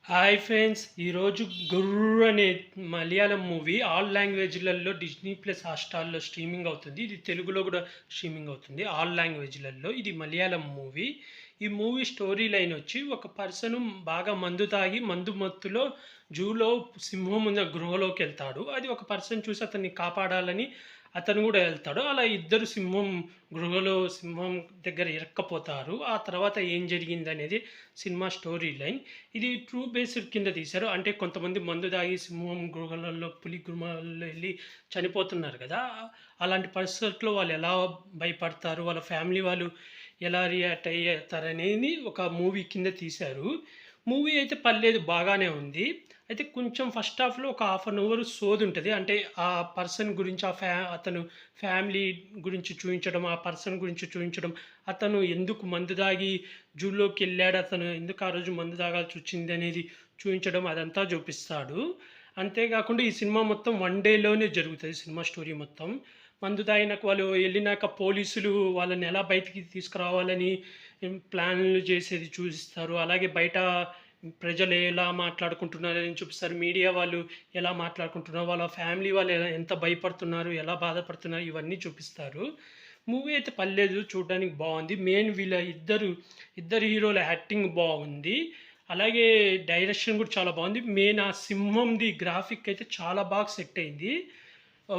Hi friends! ఈరోజు 'గుర్ర' అనే Malayalam movie all లాంగ్వేజ్‌లలో డిస్నీ ప్లస్ హాట్‌స్టార్‌లో స్ట్రీమింగ్ అవుతుంది. ఇది తెలుగులో కూడా స్ట్రీమింగ్ అవుతుంది. ఆల్ లాంగ్వేజ్‌లలో. ఇది మలయాళం మూవీ. ఈ మూవీ స్టోరీ లైన్ వచ్చి ఒక పర్సన్ బాగా మందు తాగి మందు మత్తులో జూలో సింహం ఉన్న గృహలోకెళ్తాడు. అది ఒక పర్సన్ చూసి అతన్ని కాపాడాలని అతను కూడా వెళ్తాడు. అలా ఇద్దరు సింహం దగ్గర ఇరక్కపోతారు. ఆ తర్వాత ఏం జరిగిందనేది సినిమా స్టోరీ లైన్. ఇది ట్రూ బేస్డ్ కింద తీశారు. అంటే కొంతమంది మందు తాగి సింహం గుహలలో, పులి గుహలలో ఎళ్లి చనిపోతున్నారు గదా! అలాంటి పరిస్థితుల్లో వాళ్ళు ఎలా భయపడతారు? వాళ్ళ ఫ్యామిలీ వాళ్ళు ఎలా రియాక్ట్ అయ్యేతారనేది ఒక మూవీ కింద తీశారు. మూవీ అయితే పర్లేదు బాగానే ఉంది. అయితే కొంచెం ఫస్ట్ హాఫ్‌లో ఒక హాఫ్ అన్ అవర్ సోదుంటది. అంటే ఆ పర్సన్ గురించి అతను ఫ్యామిలీ గురించి చూయించడం, ఆ పర్సన్ గురించి చూయించడం, అతను ఎందుకు మందు తాగి జూలోకెళ్ళాడు, అతను ఎందుకు ఆ రోజు మందు తాగాల్సొచ్చిందనేది చూయించడం అదంతా చూపిస్తాడు. అంతే గాకుండా ఈ సినిమా మొత్తం 1 డేలోనే జరుగుతది సినిమా స్టోరీ మొత్తం. మందు తాగినాక వాళ్ళు ఎళ్ళినాక పోలీసులు వాళ్ళని ఎలా బయటికి తీసుకురావాలని ప్లాన్‌లు చేసేది చూపిస్తారు. అలాగే బయట ప్రజలు ఎలా మాట్లాడుకుంటున్నారని చూపిస్తారు. మీడియా వాళ్ళు ఎలా మాట్లాడుకుంటున్నారు, వాళ్ళ ఫ్యామిలీ వాళ్ళు ఎంత భయపడుతున్నారు, ఎలా బాధపడుతున్నారు ఇవన్నీ చూపిస్తారు. మూవీ అయితే పర్లేదు చూడడానికి బావుంది. మెయిన్ వీళ్ళ ఇద్దరు హీరోల యాక్టింగ్ బాగుంది. అలాగే డైరెక్షన్ కూడా చాలా బాగుంది. మెయిన్ ఆ సింహంది గ్రాఫిక్ అయితే చాలా బాగా సెట్ అయింది.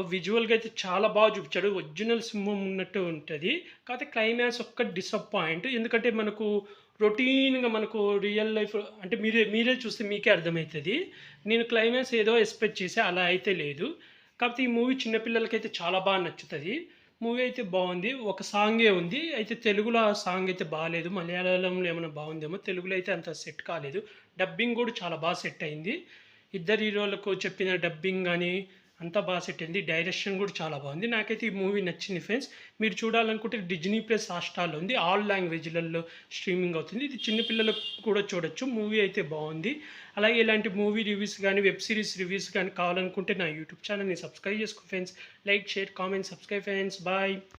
విజువల్‌గా అయితే చాలా బాగా చూపించాడు. ఒరిజినల్ సింహం ఉన్నట్టు ఉంటది. కాకపోతే క్లైమాక్స్ ఒక్కటి డిసప్పాయింట్. ఎందుకంటే మనకు రొటీన్‌గా మనకు రియల్ లైఫ్ అంటే మీరే మీరే చూస్తే మీకే అర్థమైతది. నేను క్లైమాక్స్ ఏదో ఎక్స్‌పెక్ట్ చేశా. అలా అయితే లేదు. కాకపోతే ఈ మూవీ చిన్న పిల్లలకైతే చాలా బాగా నచ్చుతది. మూవీ అయితే బావుంది. ఒక సాంగే ఉంది. అయితే తెలుగులో ఆ సాంగ్ అయితే బాలేదు. మలయాళంలో ఏమైనా బావుందేమో. తెలుగులో అయితే అంత సెట్ కాలేదు. డబ్బింగ్ కూడా చాలా బాగా సెట్ అయింది. ఇద్దరు హీరోలకు చెప్పిన డబ్బింగ్ గాని అంతా బాగా సెట్ అయింది. డైరెక్షన్ కూడా చాలా బాగుంది. నాకైతే ఈ మూవీ నచ్చింది ఫ్రెండ్స్. మీరు చూడాలనుకుంటే డిజ్నీ ప్లస్ హాట్‌స్టార్‌లో ఉంది. ఆల్ లాంగ్వేజ్‌లలో స్ట్రీమింగ్ అవుతుంది. ఇది చిన్న పిల్లలకు కూడా చూడొచ్చు. మూవీ అయితే బావుంది. అలాగే ఇలాంటి మూవీ రివ్యూస్ గాని, వెబ్ సీరీస్ రివ్యూస్ గాని కావాలనుకుంటే నా యూట్యూబ్ ఛానెల్‌ని సబ్స్క్రైబ్ చేసుకో friends. Like, share, comment, subscribe friends. Bye.